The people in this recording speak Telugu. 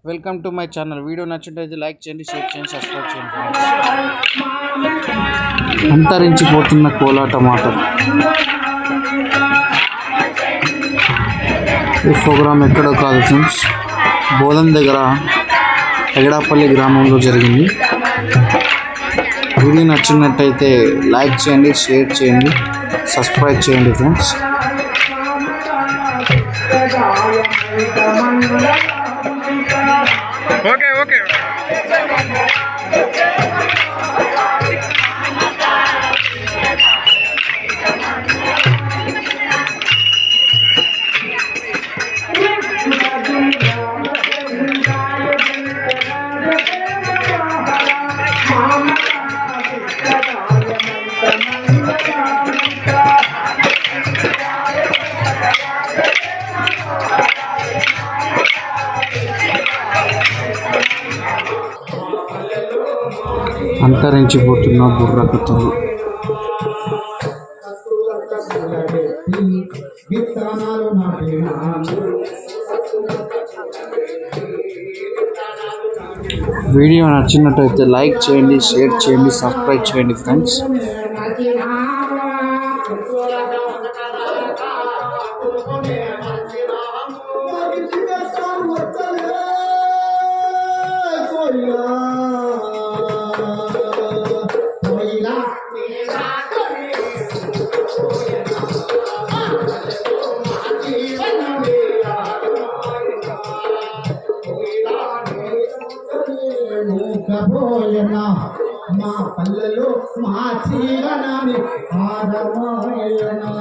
Welcome to my channel. Video నచ్చినట్లయితే లైక్ చేయండి, షేర్ చేయండి, సబ్స్క్రైబ్ చేయండి. అంతరించిపోతున్న కోలాటం ఆటలు. ఈ ప్రోగ్రామ్ ఎక్కడో కాదు ఫ్రెండ్స్, బోధం దగ్గర ఎగడాపల్లి గ్రామంలో జరిగింది. వీడియో నచ్చినట్టయితే లైక్ చేయండి, షేర్ చేయండి, సబ్స్క్రైబ్ చేయండి ఫ్రెండ్స్. ఓకే ఓకే అంతరించిపోతున్న బుర్రకథలు. వీడియో నచ్చినట్టయితే లైక్ చేయండి, షేర్ చేయండి, సబ్స్క్రైబ్ చేయండి ఫ్రెండ్స్. మా పల్లెలు మా జీవనాన్ని ఆదమాయనా.